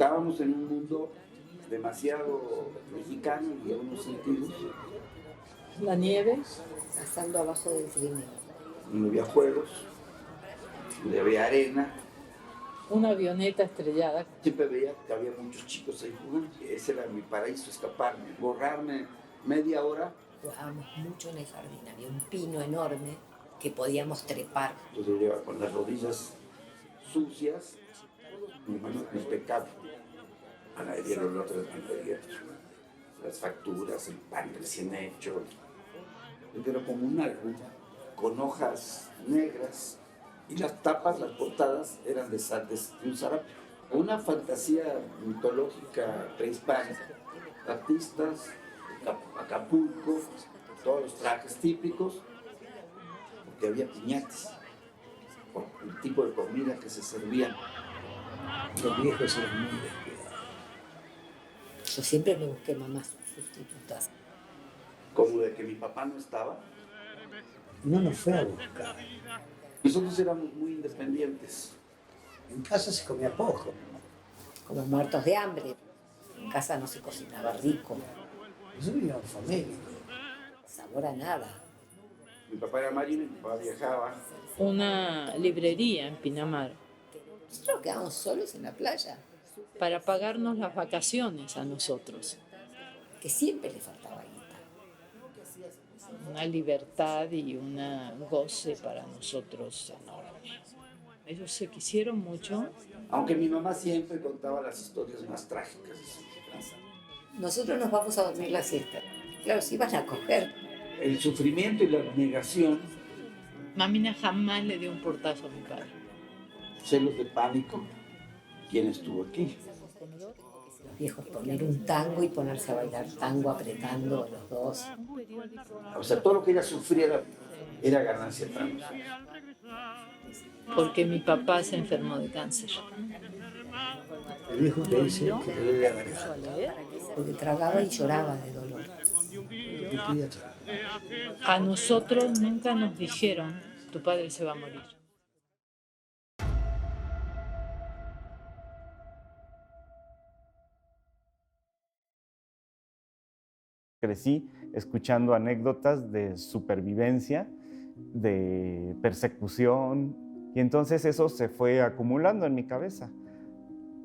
Estábamos en un mundo demasiado mexicano en algunos sentidos. La nieve, pasando abajo del trineo. No había juegos, no había arena. una avioneta estrellada. Siempre veía que había muchos chicos ahí jugando. Ese era mi paraíso, escaparme, borrarme media hora. Jugábamos mucho en el jardín, había un pino enorme que podíamos trepar. Entonces yo iba con las rodillas sucias, mi mano impecable. A nadie el olor de las facturas, el pan recién hecho. Pero como un álbum con hojas negras y las tapas, las portadas eran de un zarape. Una fantasía mitológica prehispánica. Artistas, Acapulco, todos los trajes típicos, porque había piñatas, por el tipo de comida que se servían. Los viejos eran muy descuidados. Yo siempre me busqué mamás sustitutas. Como de que mi papá no estaba. No nos fue a buscar. Nosotros éramos muy independientes. En casa se comía poco. Como muertos de hambre. En casa no se cocinaba rico. Nosotros vivíamos en familia. Sabor a nada. Mi papá era marino y mi papá viajaba. Una librería en Pinamar Nosotros quedábamos solos en la playa. para pagarnos las vacaciones a nosotros. Que siempre le faltaba guita. Una libertad y un goce para nosotros enorme. Ellos se quisieron mucho. Aunque mi mamá siempre contaba las historias más trágicas de su casa. Nosotros nos vamos a dormir la siesta. Claro, se iban a coger. El sufrimiento y la abnegación, Mamina jamás le dio un portazo a mi padre. celos de pánico. ¿Quién estuvo aquí? Los viejos poner un tango y ponerse a bailar tango apretando los dos. O sea, todo lo que ella sufriera era ganancia para nosotros. Porque mi papá se enfermó de cáncer. El viejo te dice que te debe haber dado. Porque tragaba y lloraba de dolor. Te pedía trago. A nosotros nunca nos dijeron, tu padre se va a morir. Crecí escuchando anécdotas de supervivencia, de persecución, y entonces eso se fue acumulando en mi cabeza.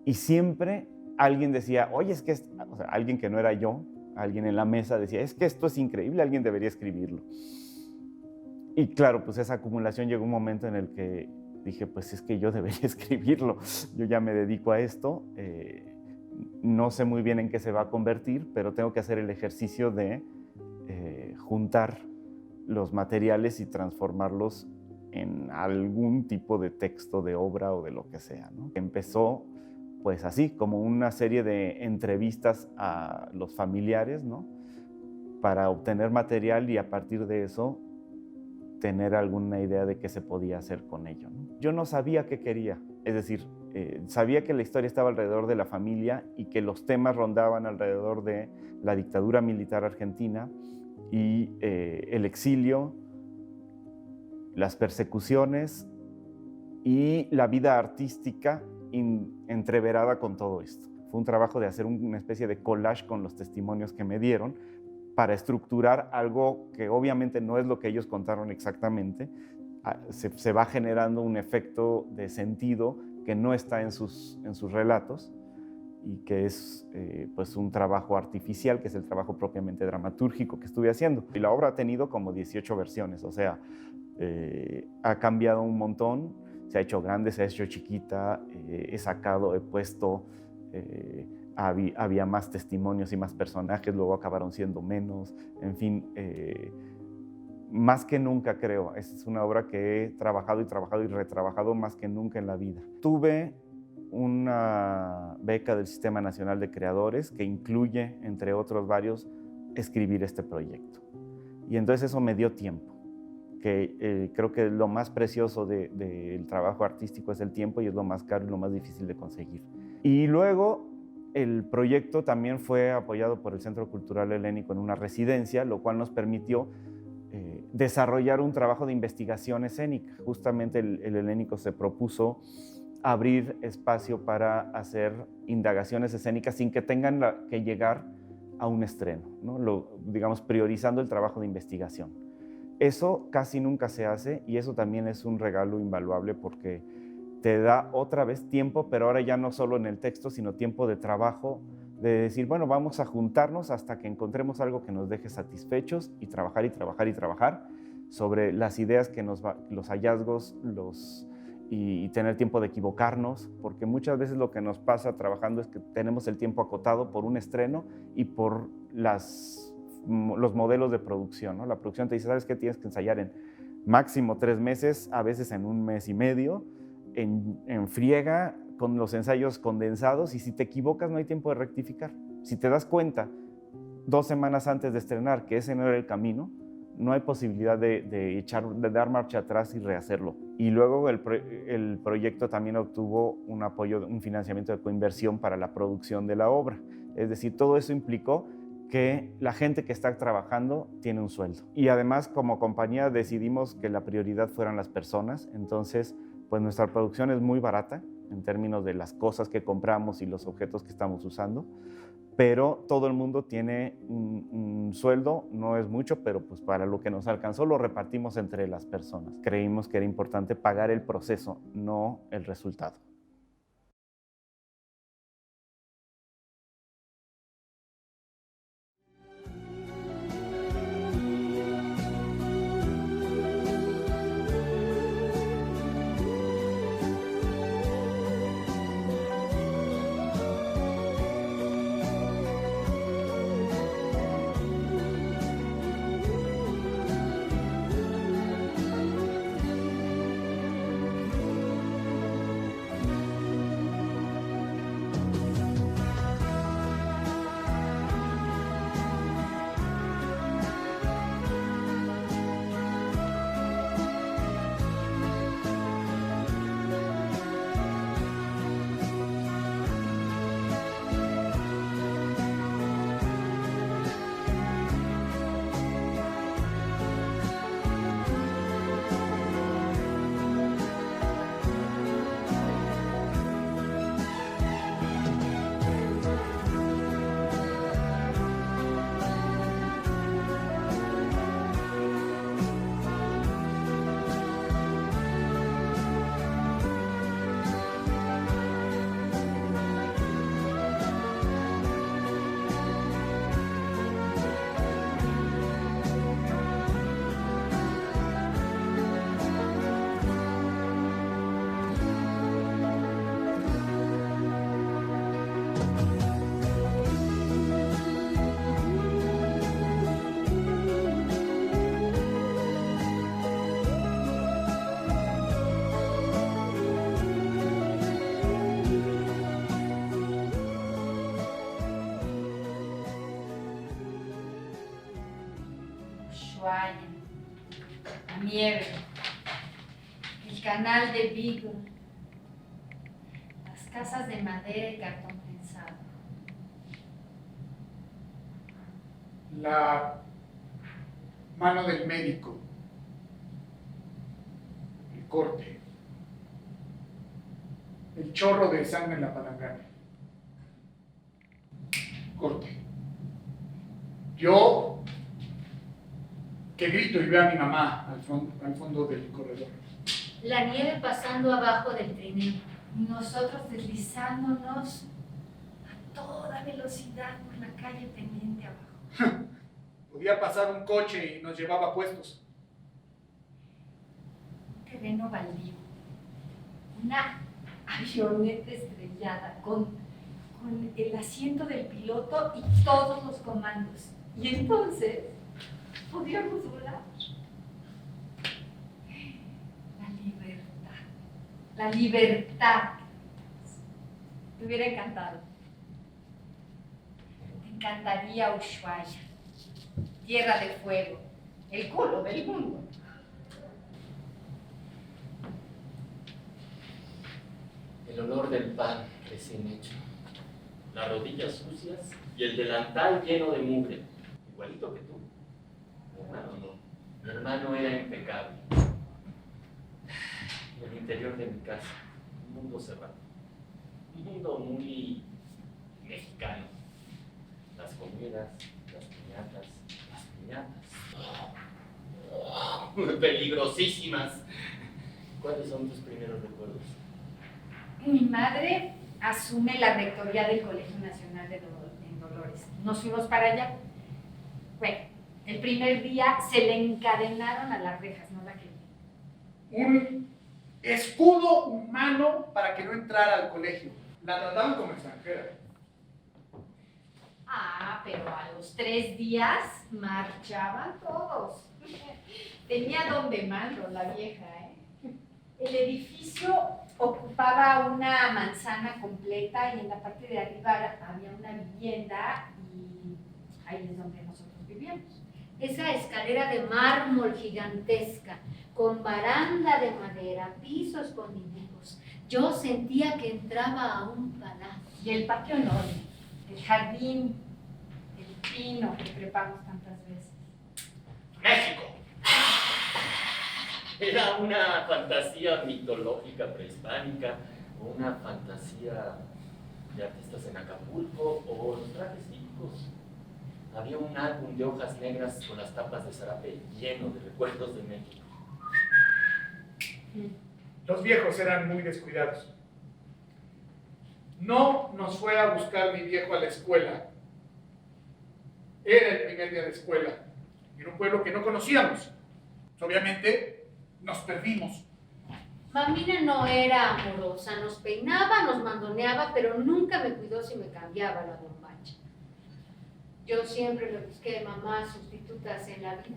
Y siempre alguien decía, oye, es que, o sea, alguien que no era yo, alguien en la mesa decía, es que esto es increíble, alguien debería escribirlo. Y claro, pues esa acumulación llegó un momento en el que dije, pues es que yo debería escribirlo, yo ya me dedico a esto, no sé muy bien en qué se va a convertir, pero tengo que hacer el ejercicio de juntar los materiales y transformarlos en algún tipo de texto, de obra o de lo que sea, ¿no? Empezó pues así, como una serie de entrevistas a los familiares, ¿no? Para obtener material y a partir de eso tener alguna idea de qué se podía hacer con ello, ¿no? Yo no sabía qué quería, es decir, sabía que la historia estaba alrededor de la familia y que los temas rondaban alrededor de la dictadura militar argentina y el exilio, las persecuciones y la vida artística entreverada con todo esto. Fue un trabajo de hacer una especie de collage con los testimonios que me dieron para estructurar algo que obviamente no es lo que ellos contaron exactamente. Se va generando un efecto de sentido que no está en sus relatos y que es pues un trabajo artificial, que es el trabajo propiamente dramatúrgico que estuve haciendo. Y la obra ha tenido como 18 versiones, o sea, ha cambiado un montón, se ha hecho grande, se ha hecho chiquita, he puesto, había más testimonios y más personajes, luego acabaron siendo menos, en fin, más que nunca creo. Es una obra que he trabajado y retrabajado más que nunca en la vida. Tuve una beca del Sistema Nacional de Creadores que incluye, entre otros varios, escribir este proyecto. Y entonces eso me dio tiempo, que creo que lo más precioso del trabajo artístico es el tiempo y es lo más caro y lo más difícil de conseguir. Y luego el proyecto también fue apoyado por el Centro Cultural Helénico en una residencia, lo cual nos permitió desarrollar un trabajo de investigación escénica. Justamente el Helénico se propuso abrir espacio para hacer indagaciones escénicas sin que tengan que llegar a un estreno, ¿no? Digamos, priorizando el trabajo de investigación. Eso casi nunca se hace y eso también es un regalo invaluable porque te da otra vez tiempo, pero ahora ya no solo en el texto, sino tiempo de trabajo, de decir, bueno, vamos a juntarnos hasta que encontremos algo que nos deje satisfechos y trabajar y trabajar y trabajar sobre las ideas que los hallazgos, y tener tiempo de equivocarnos, porque muchas veces lo que nos pasa trabajando es que tenemos el tiempo acotado por un estreno y por los modelos de producción, ¿no? La producción te dice, ¿sabes qué? Tienes que ensayar en máximo 3 meses, a veces en 1 mes y medio, en friega, con los ensayos condensados, y si te equivocas no hay tiempo de rectificar. Si te das cuenta 2 semanas antes de estrenar que ese no era el camino, no hay posibilidad de dar marcha atrás y rehacerlo. Y luego el proyecto también obtuvo un apoyo, un financiamiento de coinversión para la producción de la obra. Es decir, todo eso implicó que la gente que está trabajando tiene un sueldo. Y además, como compañía, decidimos que la prioridad fueran las personas. Entonces, pues nuestra producción es muy barata en términos de las cosas que compramos y los objetos que estamos usando, pero todo el mundo tiene un sueldo, no es mucho, pero pues para lo que nos alcanzó lo repartimos entre las personas. Creímos que era importante pagar el proceso, no el resultado. La nieve, el canal de Vigo, las casas de madera y cartón prensado. La mano del médico, el corte, el chorro de sangre en la palangana. Corte. Yo que grito y veo a mi mamá al fondo del corredor. La nieve pasando abajo del trineo y nosotros deslizándonos a toda velocidad por la calle pendiente abajo. Podía pasar un coche y nos llevaba puestos. Un terreno baldío, una avioneta estrellada con el asiento del piloto y todos los comandos. Y entonces podíamos volar. La libertad. Me hubiera encantado. Me encantaría Ushuaia, tierra de fuego, el culo del mundo. El olor del pan recién hecho, las rodillas sucias y el delantal lleno de mugre, igualito que tú. Mi hermano no, mi hermano era impecable. El interior de mi casa, mundo cerrado. Un mundo muy mexicano. Las comidas, las piñatas. Peligrosísimas. ¿Cuáles son tus primeros recuerdos? Mi madre asume la rectoría del Colegio Nacional en Dolores. Nos fuimos para allá. Bueno, el primer día se le encadenaron a las rejas, no la quería. Un escudo humano para que no entrara al colegio. La trataban como extranjera. Ah, pero a los 3 días marchaban todos. Tenía donde mando la vieja, ¿eh? El edificio ocupaba una manzana completa y en la parte de arriba había una vivienda y ahí es donde nosotros vivíamos. Esa escalera de mármol gigantesca, con baranda de madera, pisos con dibujos. Yo sentía que entraba a un palacio. Y el patio enorme, el jardín, el pino que trepamos tantas veces. ¡México! Era una fantasía mitológica prehispánica, o una fantasía de artistas en Acapulco, o los trajes típicos. Había un álbum de hojas negras con las tapas de zarape lleno de recuerdos de México. Los viejos eran muy descuidados. No nos fue a buscar mi viejo a la escuela. Era el primer día de escuela. En un pueblo que no conocíamos. Obviamente, nos perdimos. Mamina no era amorosa, nos peinaba, nos mandoneaba, pero nunca me cuidó si me cambiaba la bombacha. Yo siempre le busqué mamás sustitutas en la vida.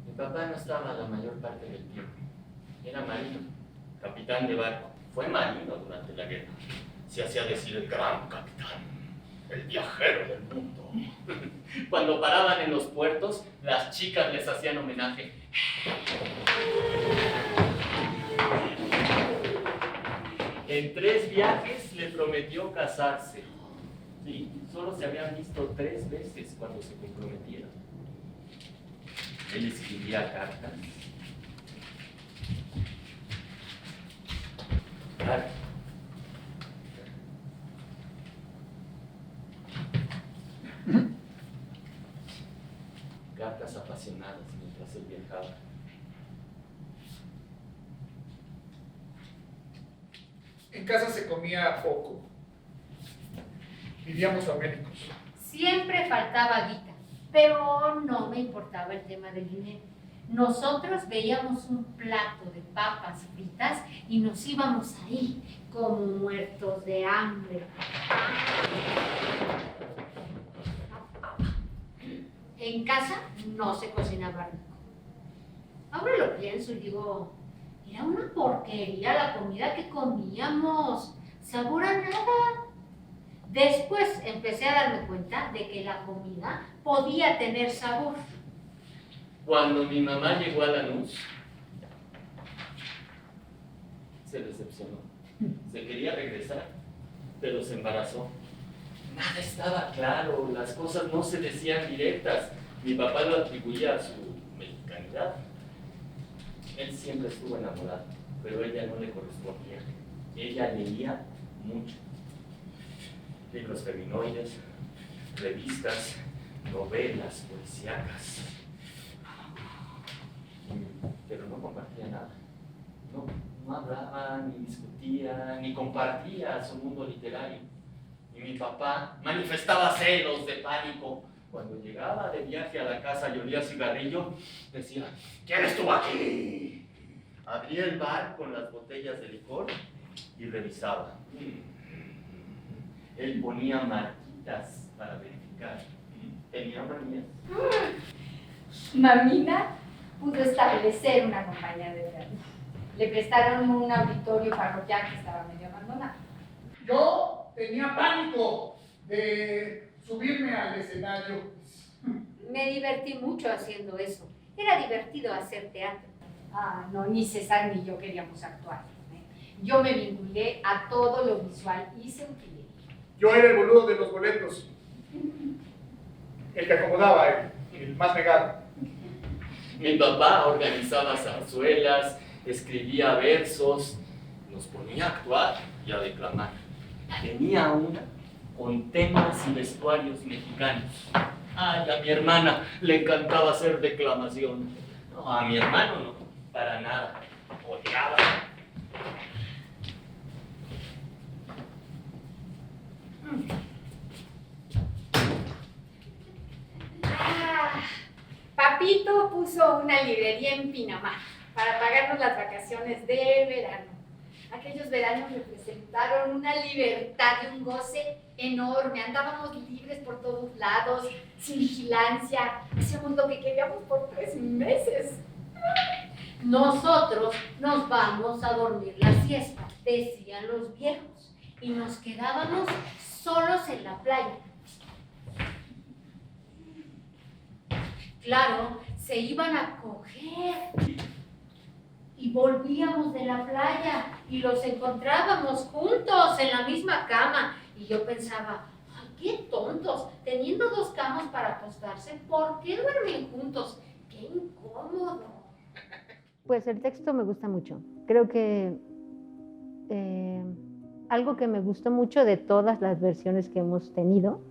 Mi papá no estaba la mayor parte del tiempo. Era marino, capitán de barco. Fue marino durante la guerra. Se hacía decir el gran capitán, el viajero del mundo. Cuando paraban en los puertos, las chicas les hacían homenaje. En 3 viajes le prometió casarse. Sí, solo se habían visto 3 veces cuando se comprometieron. Él escribía cartas. Cartas apasionadas mientras él viajaba. En casa se comía poco. Vivíamos famélicos. Siempre faltaba guita, pero no me importaba el tema del dinero. Nosotros veíamos un plato de papas fritas y nos íbamos ahí como muertos de hambre. En casa no se cocinaba rico. Ahora lo pienso y digo, era una porquería la comida que comíamos, sabor a nada. Después empecé a darme cuenta de que la comida podía tener sabor. Cuando mi mamá llegó a Lanús, se decepcionó. Se quería regresar, pero se embarazó. Nada estaba claro, las cosas no se decían directas. Mi papá lo atribuía a su mexicanidad. Él siempre estuvo enamorado, pero ella no le correspondía. Ella leía mucho. Libros feminoides, revistas, novelas policíacas. Pero no compartía nada. No hablaba, ni discutía, ni compartía su mundo literario. Y mi papá manifestaba celos de pánico. Cuando llegaba de viaje a la casa y olía cigarrillo, decía, ¿quién estuvo aquí? Abría el bar con las botellas de licor y revisaba. Él ponía marquitas para verificar. Tenía manías. Mamina pudo establecer una compañía de teatro. Le prestaron un auditorio parroquial que estaba medio abandonado. Yo tenía pánico de subirme al escenario. Me divertí mucho haciendo eso. Era divertido hacer teatro. Ah, no, ni César ni yo queríamos actuar. Yo me vinculé a todo lo visual, hice utilería. Yo era el boludo de los boletos. El que acomodaba, el más negado. Mi papá organizaba zarzuelas, escribía versos nos ponía a actuar y a declamar. Tenía una con temas y vestuarios mexicanos. Ay, a mi hermana le encantaba hacer declamación. No, a mi hermano no, para nada. Odiaba. Papito puso una librería en Pinamar para pagarnos las vacaciones de verano. Aquellos veranos representaron una libertad y un goce enorme. Andábamos libres por todos lados, sin vigilancia. Hacíamos lo que queríamos por 3 meses. Nosotros nos vamos a dormir la siesta, decían los viejos, y nos quedábamos solos en la playa. Claro, se iban a coger y volvíamos de la playa y los encontrábamos juntos en la misma cama. Y yo pensaba, ay, qué tontos, teniendo 2 camas para acostarse, ¿por qué duermen juntos? ¡Qué incómodo! Pues el texto me gusta mucho. Creo que algo que me gustó mucho de todas las versiones que hemos tenido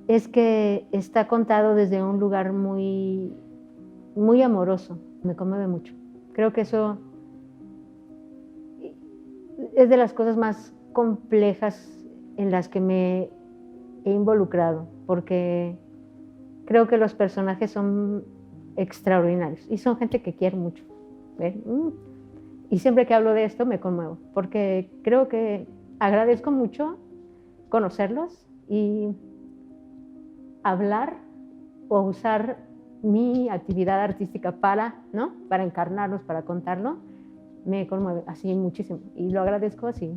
es que está contado desde un lugar muy, muy amoroso. Me conmueve mucho. Creo que eso es de las cosas más complejas en las que me he involucrado, porque creo que los personajes son extraordinarios y son gente que quiero mucho. Y siempre que hablo de esto me conmuevo, porque creo que agradezco mucho conocerlos y hablar o usar mi actividad artística para encarnarlos, para contarlo, me conmueve así muchísimo y lo agradezco así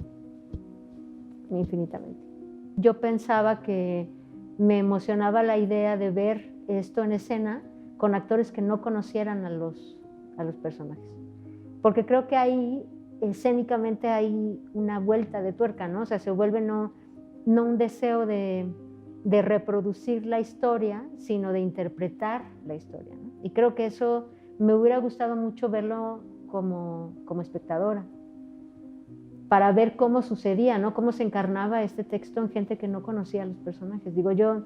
infinitamente. Yo pensaba que me emocionaba la idea de ver esto en escena con actores que no conocieran a los personajes, porque creo que ahí escénicamente hay una vuelta de tuerca, ¿no? O sea, se vuelve no un deseo de reproducir la historia, sino de interpretar la historia, ¿no? Y creo que eso me hubiera gustado mucho verlo como espectadora, para ver cómo sucedía, ¿no? Cómo se encarnaba este texto en gente que no conocía a los personajes. Digo, yo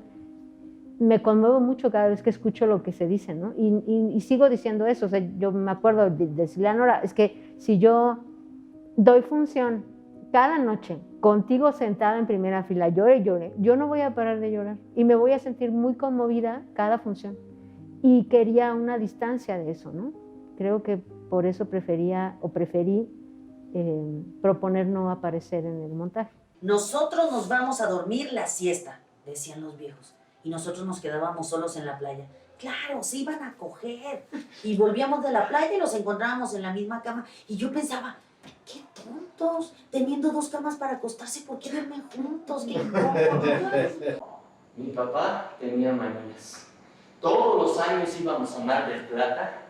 me conmuevo mucho cada vez que escucho lo que se dice, ¿no? Y sigo diciendo eso. O sea, yo me acuerdo de decirle a Nora, es que si yo doy función cada noche contigo sentada en primera fila, llore y llore, yo no voy a parar de llorar y me voy a sentir muy conmovida cada función. Y quería una distancia de eso, ¿no? Creo que por eso preferí proponer no aparecer en el montaje. Nosotros nos vamos a dormir la siesta, decían los viejos, y nosotros nos quedábamos solos en la playa. Claro, se iban a coger. Y volvíamos de la playa y los encontrábamos en la misma cama. Y yo pensaba, qué tontos, teniendo 2 camas para acostarse, ¿por qué duermen juntos? ¡Qué incómodos! Mi papá tenía manías. Todos los años íbamos a Mar del Plata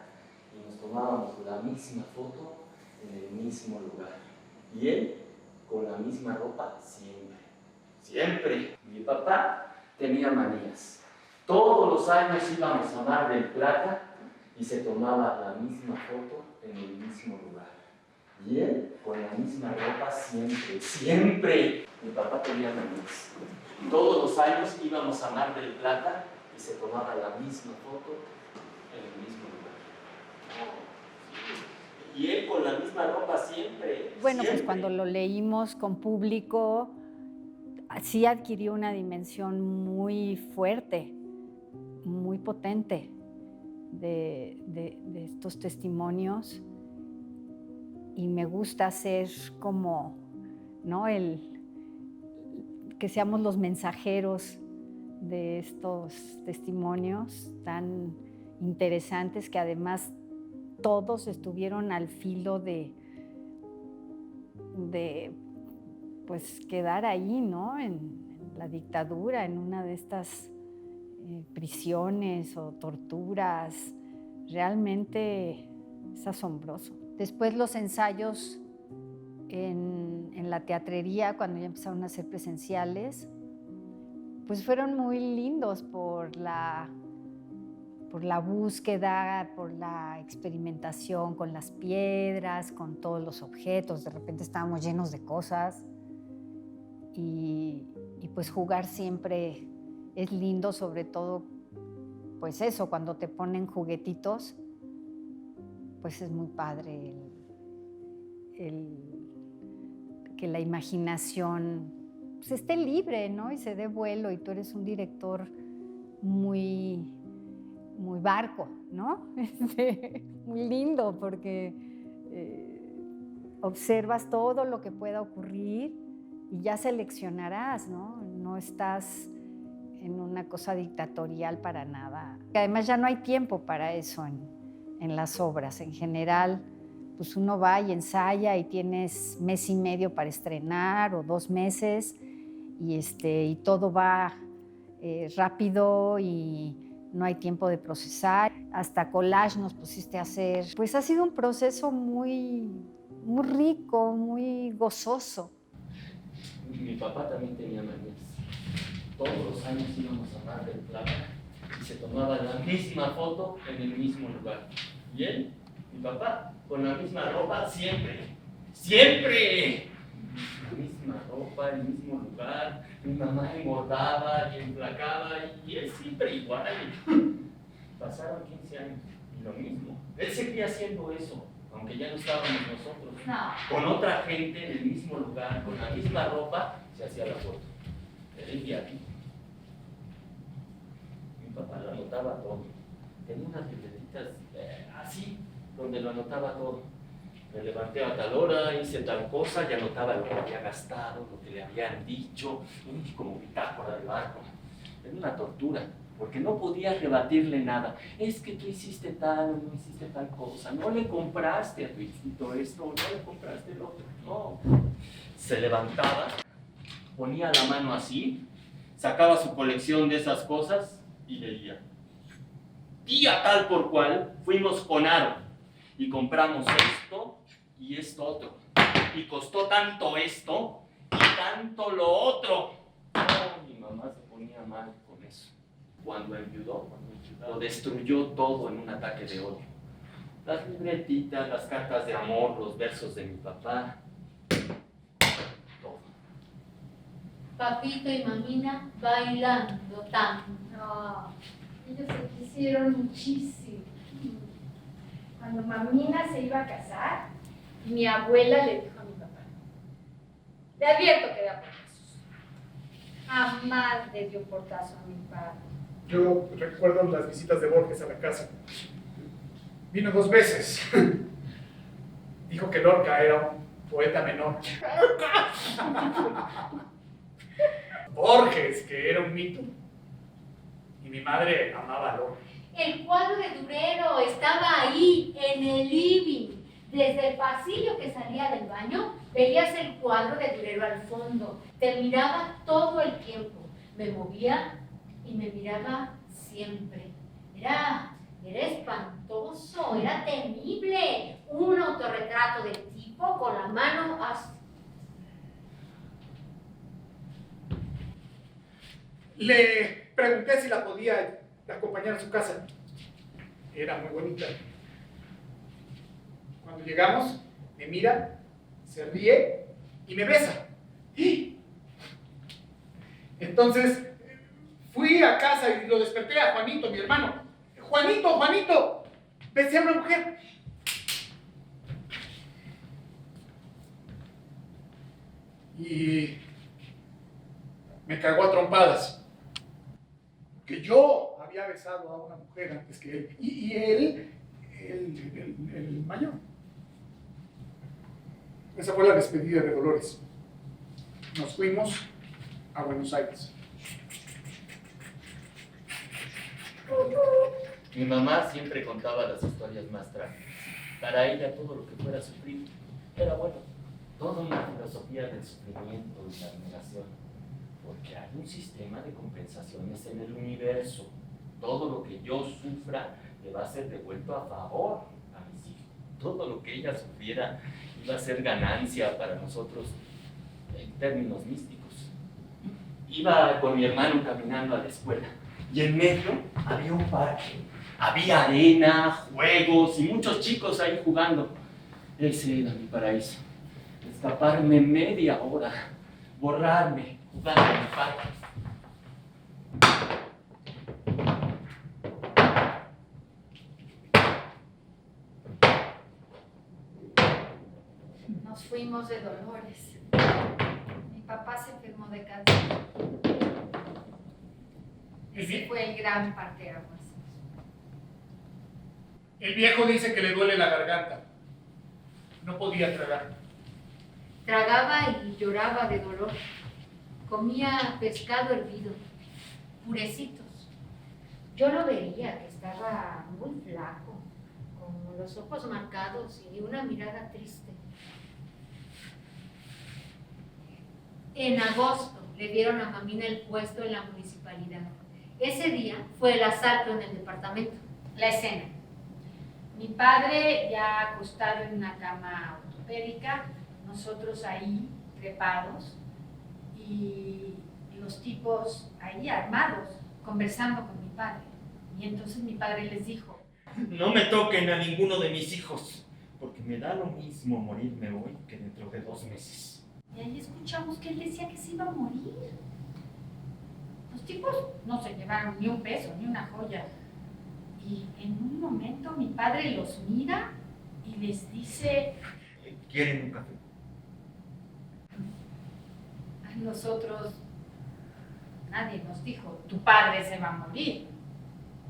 y nos tomábamos la misma foto en el mismo lugar. Y él con la misma ropa siempre. Siempre. Mi papá tenía manías. Todos los años íbamos a Mar del Plata y se tomaba la misma foto en el mismo lugar. Y él con la misma ropa siempre, siempre. Mi papá tenía manías. Todos los años íbamos a Mar del Plata y se tomaba la misma foto en el mismo lugar. Y él con la misma ropa siempre. Bueno, siempre. pues cuando lo leímos con público, sí adquirió una dimensión muy fuerte, muy potente de estos testimonios. Y me gusta ser como, ¿no? Que seamos los mensajeros de estos testimonios tan interesantes, que además todos estuvieron al filo de pues quedar ahí, ¿no? En la dictadura, en una de estas prisiones o torturas. Realmente es asombroso. Después los ensayos en la teatrería, cuando ya empezaron a ser presenciales, pues fueron muy lindos por por la búsqueda, por la experimentación con las piedras, con todos los objetos. De repente estábamos llenos de cosas y pues jugar siempre es lindo, sobre todo pues eso, cuando te ponen juguetitos, pues es muy padre que la imaginación pues esté libre, ¿no? Y se dé vuelo, y tú eres un director muy barco, ¿no? Muy lindo, porque observas todo lo que pueda ocurrir y ya seleccionarás, ¿no? No estás en una cosa dictatorial para nada. Además ya no hay tiempo para eso en las obras. En general, pues uno va y ensaya y tienes mes y medio para estrenar o 2 meses y todo va rápido y no hay tiempo de procesar. Hasta collage nos pusiste a hacer. Pues ha sido un proceso muy rico, muy gozoso. Mi papá también tenía manías. Todos los años íbamos a Mar del Plata y se tomaba la misma foto en el mismo lugar. Y él, mi papá, con la misma ropa siempre. ¡Siempre! La misma ropa, el mismo lugar. Mi mamá engordaba y emplacaba y él siempre igual. Pasaron 15 años y lo mismo. Él seguía haciendo eso, aunque ya no estábamos nosotros. No. Con otra gente en el mismo lugar, con la misma ropa, se hacía la foto. Era el diario. Mi papá lo anotaba todo. Tenía unas libretitas así, donde lo anotaba todo. Me levanté a tal hora, hice tal cosa y anotaba lo que había gastado, lo que le habían dicho, como bitácora de barco. Era una tortura, porque no podía rebatirle nada. Es que tú hiciste tal o no hiciste tal cosa, no le compraste a tu hijito esto o no le compraste el otro. No. Se levantaba, ponía la mano así, sacaba su colección de esas cosas y leía. Día tal por cual fuimos con Aro y compramos esto y esto otro. Y costó tanto esto y tanto lo otro. Oh, mi mamá se ponía mal con eso. Cuando enviudó, lo destruyó todo en un ataque de odio. Las libretitas, las cartas de amor, los versos de mi papá. Todo. Papito y mamina bailando tango. No, ellos se quisieron muchísimo. Cuando mamina se iba a casar, mi abuela le dijo a mi papá: le advierto que da portazos. Jamás le dio portazo a mi padre. Yo recuerdo las visitas de Borges a la casa. Vino 2 veces. Dijo que Lorca era un poeta menor. Borges, que era un mito. Y mi madre amaba a Lorca. El cuadro de Durero estaba ahí, en el living. Desde el pasillo que salía del baño, veías el cuadro de Durero al fondo. Te miraba todo el tiempo. Me movía y me miraba siempre. Era espantoso, era temible. Un autorretrato del tipo con la mano así. Le pregunté si la podía acompañar a su casa. Era muy bonita. Cuando llegamos, me mira, se ríe y me besa. Entonces, fui a casa y lo desperté a Juanito, mi hermano. Juanito, Juanito, besé a una mujer. Y me cagó a trompadas. Que yo había besado a una mujer antes que él. Y él, el mayor. Esa fue la despedida de Dolores. Nos fuimos a Buenos Aires. Mi mamá siempre contaba las historias más trágicas. Para ella todo lo que fuera sufrir era bueno. Toda una filosofía del sufrimiento y la admiración. Porque hay un sistema de compensaciones en el universo. Todo lo que yo sufra le va a ser devuelto a favor a mis hijos. Todo lo que ella sufriera iba a ser ganancia para nosotros en términos místicos. Iba con mi hermano caminando a la escuela Y en medio había un parque. Había arena, juegos y muchos chicos ahí jugando. Ese era mi paraíso. Escaparme media hora, borrarme, jugando en el parque. Nos fuimos de Dolores. Mi papá se enfermó de cáncer. Ese fue el gran parteaguas. El viejo dice que le duele la garganta. No podía tragar. Tragaba y lloraba de dolor. Comía pescado hervido, purecitos. Yo lo veía que estaba muy flaco, con los ojos marcados y una mirada triste. En agosto le dieron a Mamina el puesto en la municipalidad. Ese día fue el asalto en el departamento. La escena. Mi padre ya acostado en una cama ortopédica, nosotros ahí trepados y los tipos ahí armados conversando con mi padre. Y entonces mi padre les dijo: No me toquen a ninguno de mis hijos, porque me da lo mismo morirme hoy que dentro de 2 meses. Y ahí escuchamos que él decía que se iba a morir. Los tipos no se llevaron ni un peso, ni una joya. Y en un momento mi padre los mira y les dice: ¿Quieren un café? A nosotros nadie nos dijo: tu padre se va a morir.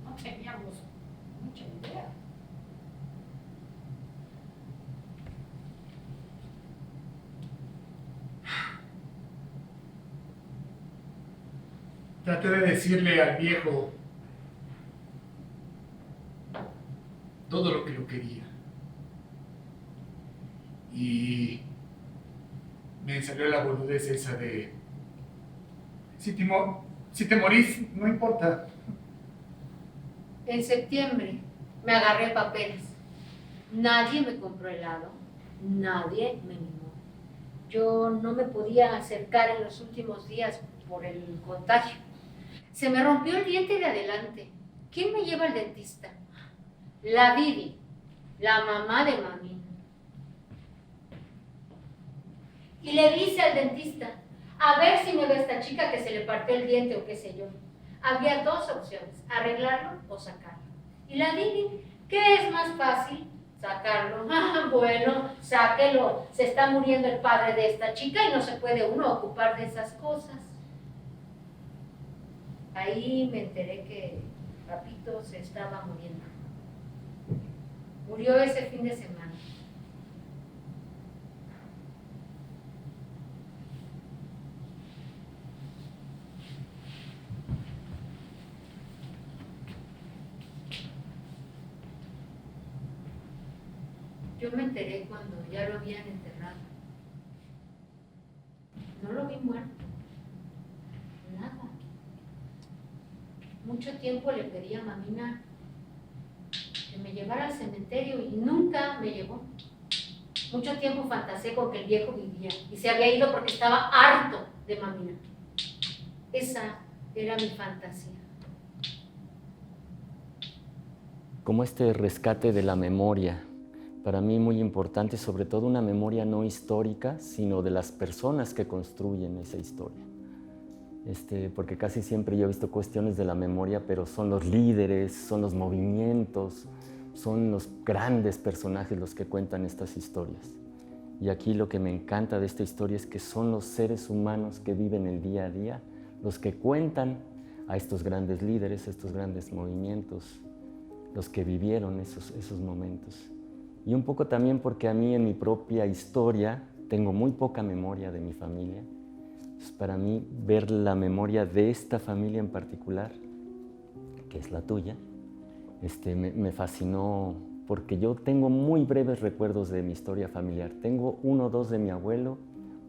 No teníamos mucha idea. Traté de decirle al viejo todo lo que lo quería. Y me salió la boludez esa de: si te morís, no importa. En septiembre me agarré papeles. Nadie me compró helado, nadie me mimó. Yo no me podía acercar en los últimos días por el contagio. Se me rompió el diente de adelante. ¿Quién me lleva al dentista? La Vivi, la mamá de Mamina. Y le dice al dentista: a ver si me ve esta chica que se le partió el diente o qué sé yo. Había 2 opciones: arreglarlo o sacarlo. Y la Vivi, ¿qué es más fácil? Sacarlo. Ah, bueno, sáquelo. Se está muriendo el padre de esta chica y no se puede uno ocupar de esas cosas. Ahí me enteré que Papito se estaba muriendo. Murió ese fin de semana. Yo me enteré cuando ya lo habían enterrado. No lo vi muerto. Nada. Mucho tiempo le pedí a Mamina que me llevara al cementerio y nunca me llevó. Mucho tiempo fantaseé con que el viejo vivía y se había ido porque estaba harto de Mamina. Esa era mi fantasía. Como este rescate de la memoria, para mí muy importante, sobre todo una memoria no histórica, sino de las personas que construyen esa historia. Porque casi siempre yo he visto cuestiones de la memoria, pero son los líderes, son los movimientos, son los grandes personajes los que cuentan estas historias. Y aquí lo que me encanta de esta historia es que son los seres humanos que viven el día a día los que cuentan a estos grandes líderes, estos grandes movimientos, los que vivieron esos momentos. Y un poco también porque a mí en mi propia historia tengo muy poca memoria de mi familia. Entonces, para mí ver la memoria de esta familia en particular, que es la tuya, me fascinó porque yo tengo muy breves recuerdos de mi historia familiar. Tengo 1 o 2 de mi abuelo,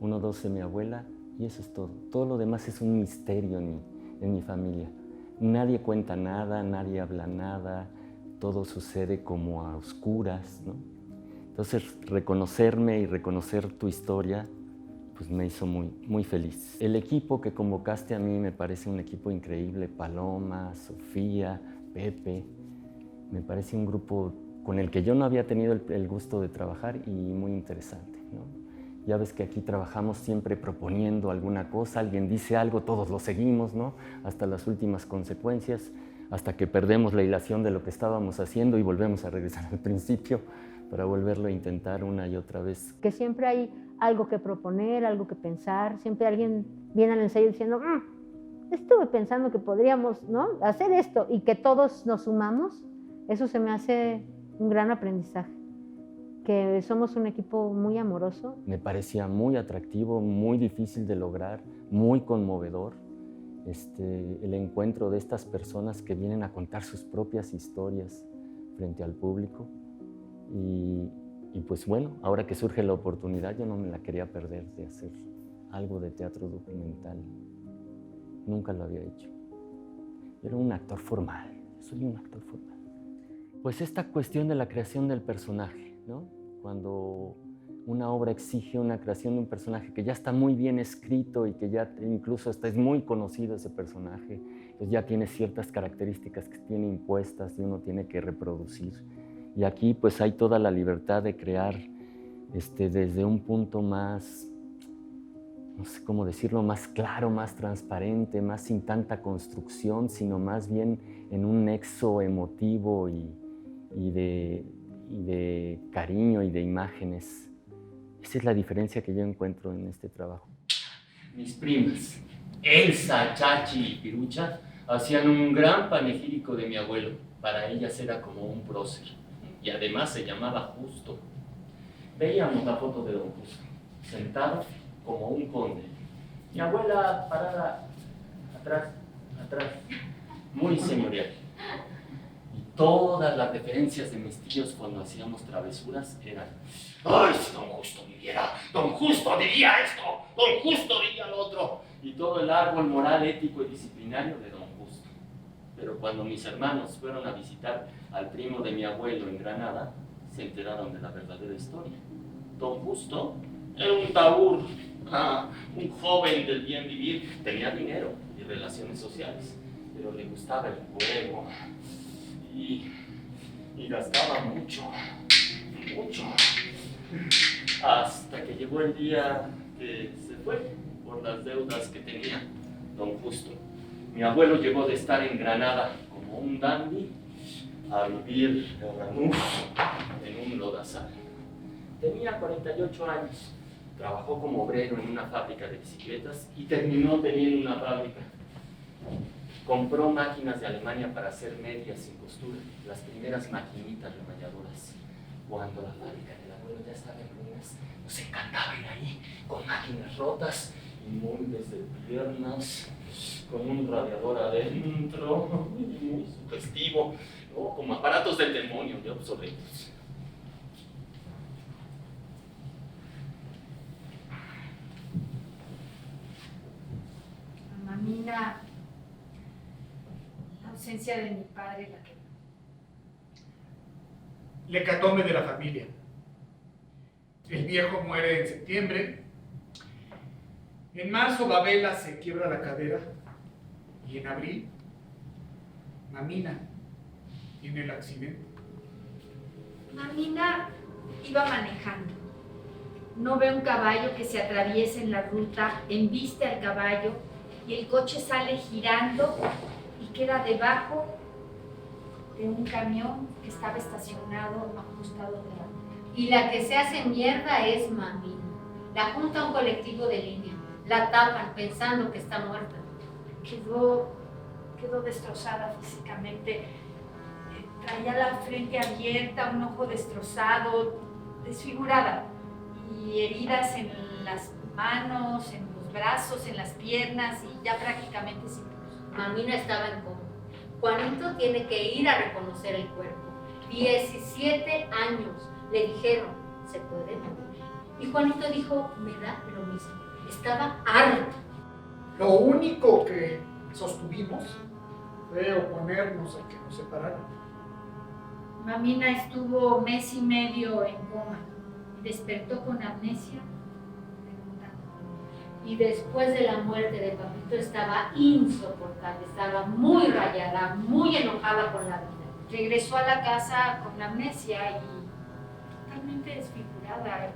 1 o 2 de mi abuela y eso es todo. Todo lo demás es un misterio en mi familia. Nadie cuenta nada, nadie habla nada, todo sucede como a oscuras, ¿no? Entonces, reconocerme y reconocer tu historia pues me hizo muy feliz. El equipo que convocaste a mí me parece un equipo increíble, Paloma, Sofía, Pepe, me parece un grupo con el que yo no había tenido el gusto de trabajar y muy interesante, ¿no? Ya ves que aquí trabajamos siempre proponiendo alguna cosa, alguien dice algo, todos lo seguimos, ¿no? Hasta las últimas consecuencias, hasta que perdemos la hilación de lo que estábamos haciendo y volvemos a regresar al principio para volverlo a intentar una y otra vez. Que siempre hay algo que proponer, algo que pensar, siempre alguien viene al ensayo diciendo, estuve pensando que podríamos, ¿no?, hacer esto, y que todos nos sumamos, eso se me hace un gran aprendizaje, que somos un equipo muy amoroso. Me parecía muy atractivo, muy difícil de lograr, muy conmovedor, el encuentro de estas personas que vienen a contar sus propias historias frente al público. Y pues bueno, ahora que surge la oportunidad, yo no me la quería perder de hacer algo de teatro documental. Nunca lo había hecho. Yo era un actor formal, soy un actor formal. Pues esta cuestión de la creación del personaje, ¿no? Cuando una obra exige una creación de un personaje que ya está muy bien escrito y que ya incluso hasta es muy conocido ese personaje, pues ya tiene ciertas características que tiene impuestas y uno tiene que reproducir. Y aquí pues hay toda la libertad de crear desde un punto más, no sé cómo decirlo, más claro, más transparente, más sin tanta construcción, sino más bien en un nexo emotivo y de cariño y de imágenes. Esa es la diferencia que yo encuentro en este trabajo. Mis primas, Elsa, Chachi y Pirucha, hacían un gran panegírico de mi abuelo. Para ellas era como un prócer. Y además se llamaba Justo. Veíamos la foto de don Justo, sentado como un conde. Mi abuela parada atrás, muy señorial. Y todas las referencias de mis tíos cuando hacíamos travesuras eran: ¡ay, si don Justo viviera! ¡Don Justo diría esto! ¡Don Justo diría lo otro! Y todo el árbol moral, ético y disciplinario de don Justo. Pero cuando mis hermanos fueron a visitar al primo de mi abuelo en Granada, se enteraron de la verdadera historia. Don Justo era un tabur, un joven del bien vivir, tenía dinero y relaciones sociales, pero le gustaba el juego y gastaba mucho, hasta que llegó el día que se fue por las deudas que tenía don Justo. Mi abuelo llegó de estar en Granada como un dandy a vivir en un lodazal. Tenía 48 años, trabajó como obrero en una fábrica de bicicletas y terminó teniendo una fábrica. Compró máquinas de Alemania para hacer medias sin costura, las primeras maquinitas remalladoras. Cuando la fábrica del abuelo ya estaba en ruinas, nos encantaba ir ahí con máquinas rotas y moldes de piernas, con un radiador adentro, muy sugestivo, ¿no? Como aparatos del demonio, ya obsoletos. Mamina, la ausencia de mi padre la que... La hecatombe de la familia. El viejo muere en septiembre. En marzo Babela se quiebra la cadera. Y en abril, Mamina tiene el accidente. Mamina iba manejando. No ve un caballo que se atraviese en la ruta, embiste al caballo y el coche sale girando y queda debajo de un camión que estaba estacionado ajustado de la ruta. Y la que se hace mierda es Mamina. La junta a un colectivo de línea. La tapan pensando que está muerta. Quedó destrozada físicamente. Traía la frente abierta, un ojo destrozado, desfigurada. Y heridas en las manos, en los brazos, en las piernas y ya prácticamente sin luz. Mamina estaba en coma. Juanito tiene que ir a reconocer el cuerpo. 17 años. Le dijeron, se puede morir. Y Juanito dijo, me da lo mismo. Estaba harto. Lo único que sostuvimos fue oponernos a que nos separaran. Mamina estuvo mes y medio en coma y despertó con amnesia preguntando. Y después de la muerte de papito estaba insoportable, estaba muy rayada, muy enojada con la vida. Regresó a la casa con amnesia y totalmente desfigurada,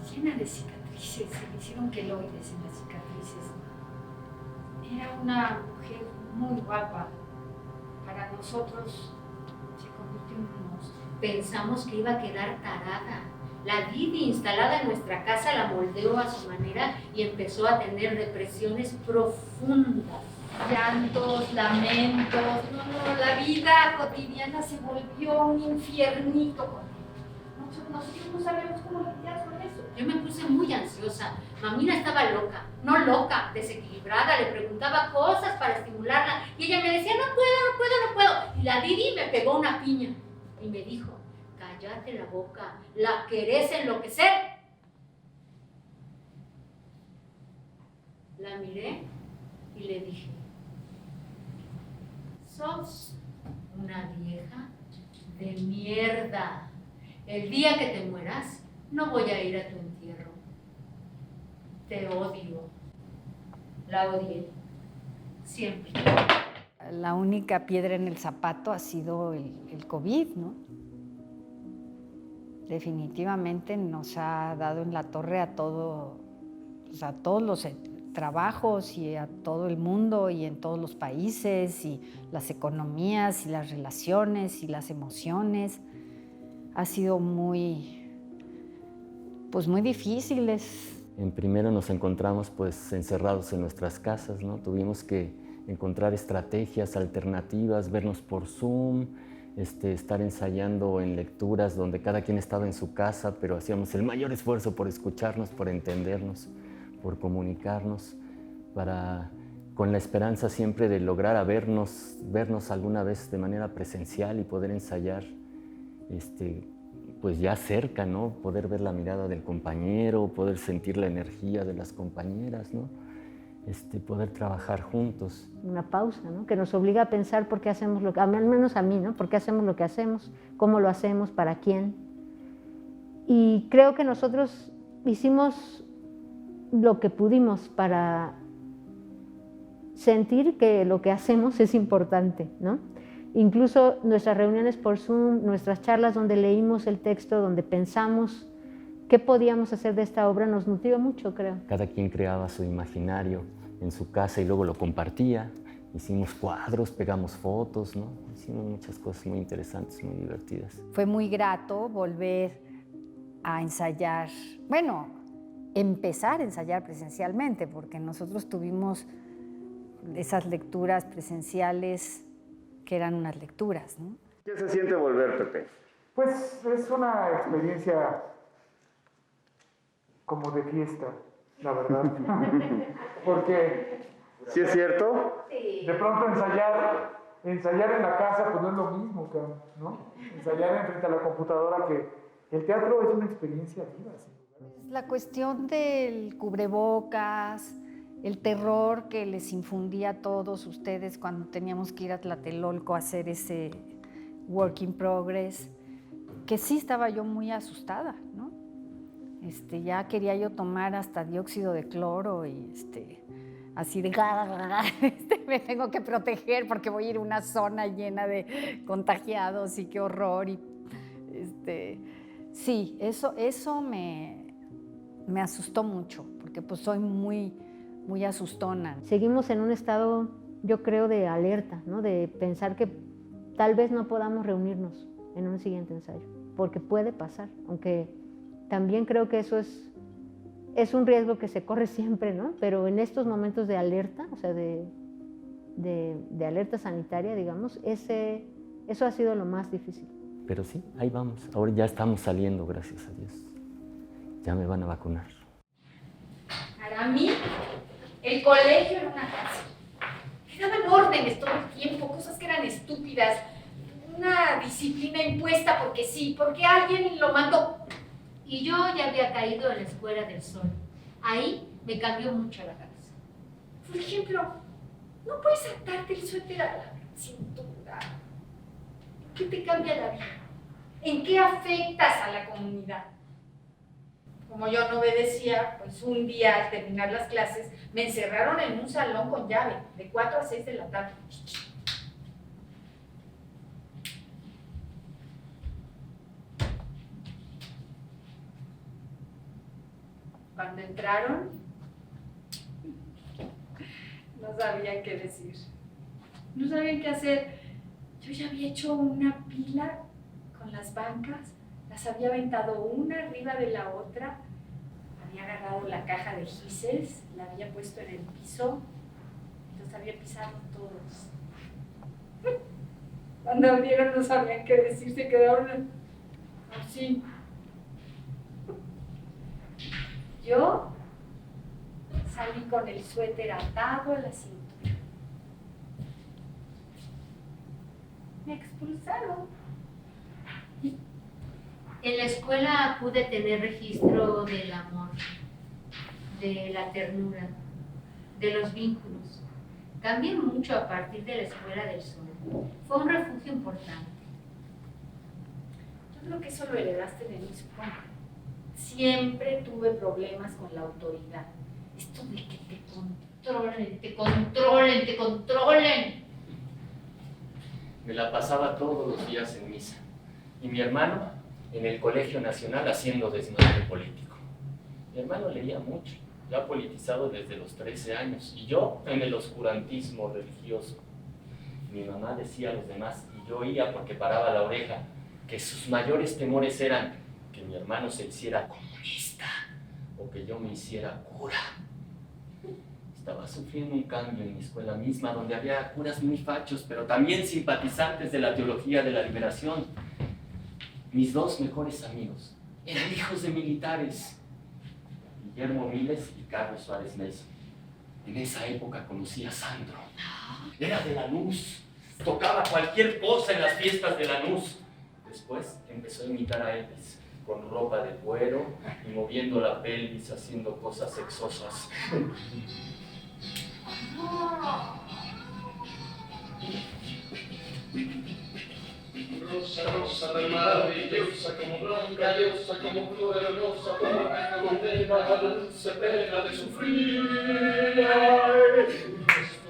llena de cicatrices, se le hicieron queloides en las cicatrices. Era una mujer muy guapa. Para nosotros se convirtió en un monstruo. Pensamos que iba a quedar tarada. La Didi, instalada en nuestra casa, la moldeó a su manera y empezó a tener depresiones profundas. Llantos, lamentos, no, la vida cotidiana se volvió un infiernito con él. Nosotros no sabemos cómo lidiar con eso. Yo me puse muy ansiosa. Mamina estaba loca, no loca, desequilibrada, le preguntaba cosas para estimularla y ella me decía, no puedo. Y la Didi me pegó una piña y me dijo, cállate la boca, la querés enloquecer. La miré y le dije, sos una vieja de mierda. El día que te mueras, no voy a ir a tu entierro. Te odio. La odié. Siempre. La única piedra en el zapato ha sido el COVID, ¿no? Definitivamente nos ha dado en la torre a todos los trabajos y a todo el mundo y en todos los países y las economías y las relaciones y las emociones. Ha sido muy difíciles. En primero nos encontramos pues encerrados en nuestras casas, ¿no? Tuvimos que encontrar estrategias alternativas, vernos por Zoom, estar ensayando en lecturas donde cada quien estaba en su casa, pero hacíamos el mayor esfuerzo por escucharnos, por entendernos, por comunicarnos, con la esperanza siempre de lograr vernos alguna vez de manera presencial y poder ensayar pues ya cerca, ¿no? Poder ver la mirada del compañero, poder sentir la energía de las compañeras, ¿no? Poder trabajar juntos. Una pausa, ¿no? Que nos obliga a pensar por qué hacemos lo que, al menos a mí, ¿no? ¿Por qué hacemos lo que hacemos? ¿Cómo lo hacemos? ¿Para quién? Y creo que nosotros hicimos lo que pudimos para sentir que lo que hacemos es importante, ¿no? Incluso nuestras reuniones por Zoom, nuestras charlas donde leímos el texto, donde pensamos qué podíamos hacer de esta obra, nos nutrió mucho, creo. Cada quien creaba su imaginario en su casa y luego lo compartía. Hicimos cuadros, pegamos fotos, ¿no? Hicimos muchas cosas muy interesantes, muy divertidas. Fue muy grato volver a ensayar, empezar a ensayar presencialmente, porque nosotros tuvimos esas lecturas presenciales que eran unas lecturas, ¿no? ¿Qué se siente volver, Pepe? Pues es una experiencia como de fiesta, la verdad. Porque ¿sí es cierto? de pronto ensayar en la casa pues no es lo mismo, ¿no? Ensayar frente a la computadora, que el teatro es una experiencia viva. ¿Sí? La cuestión del cubrebocas, el terror que les infundía a todos ustedes cuando teníamos que ir a Tlatelolco a hacer ese work in progress, que sí estaba yo muy asustada, ¿no? Ya quería yo tomar hasta dióxido de cloro y así de me tengo que proteger porque voy a ir a una zona llena de contagiados y qué horror. Y sí, eso me asustó mucho, porque pues soy muy asustona. Seguimos en un estado, yo creo, de alerta, ¿no? De pensar que tal vez no podamos reunirnos en un siguiente ensayo, porque puede pasar, aunque también creo que eso es un riesgo que se corre siempre, ¿no? Pero en estos momentos de alerta, o sea, de alerta sanitaria, digamos, eso ha sido lo más difícil. Pero sí, ahí vamos. Ahora ya estamos saliendo, gracias a Dios. Ya me van a vacunar. Para mí, el colegio era una cárcel. Me daban órdenes todo el tiempo, cosas que eran estúpidas. Una disciplina impuesta porque sí, porque alguien lo mandó. Y yo ya había caído en la Escuela del Sol. Ahí me cambió mucho la cabeza. Por ejemplo, no puedes atarte el suéter a la cintura. ¿En qué te cambia la vida? ¿En qué afectas a la comunidad? Como yo no obedecía, pues un día al terminar las clases me encerraron en un salón con llave, de 4 a 6 de la tarde. Cuando entraron, no sabían qué decir, no sabían qué hacer. Yo ya había hecho una pila con las bancas, las había aventado una arriba de la otra, había agarrado la caja de gises, la había puesto en el piso, los había pisado todos. Cuando abrieron no sabían qué decir, se quedaron así. Yo salí con el suéter atado a la cintura. Me expulsaron. En la escuela pude tener registro del amor, de la ternura, de los vínculos. Cambié mucho a partir de la Escuela del Sol. Fue un refugio importante. Yo creo que eso lo heredaste de mí, supongo. Siempre tuve problemas con la autoridad. Esto de que te controlen, te controlen, te controlen. Me la pasaba todos los días en misa. Y mi hermano en el Colegio Nacional haciendo desmadre político. Mi hermano leía mucho, ya politizado desde los 13 años. Y yo en el oscurantismo religioso. Mi mamá decía a los demás, y yo oía porque paraba la oreja, que sus mayores temores eran que mi hermano se hiciera comunista o que yo me hiciera cura. Estaba sufriendo un cambio en mi escuela misma, donde había curas muy fachos, pero también simpatizantes de la teología de la liberación. Mis dos mejores amigos eran hijos de militares, Guillermo Miles y Carlos Suárez Mason. En esa época conocí a Sandro. Era de Lanús, tocaba cualquier cosa en las fiestas de Lanús. Después empezó a imitar a Elvis, con ropa de cuero y moviendo la pelvis, haciendo cosas sexosas. Rosa, rosa del maravillosa, como blanca diosa, como flor hermosa, como la condena a la dulce pena de sufrir.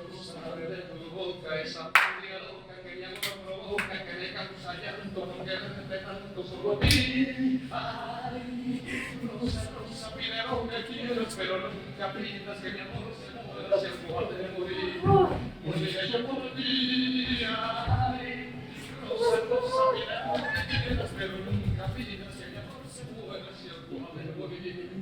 Rosa, de tu boca, esa furia loca que mi amor provoca, que me causa llanto, no quererte tanto solo a ti. Ay, rosa, rosa, pide lo que quieras, pero nunca pidas que mi amor se muera, si el cual de morir. Moriré yo por ti. Ay, rosa, rosa, mira, no te quieras, pero nunca pidas que mi amor se muera, si el cual de morir.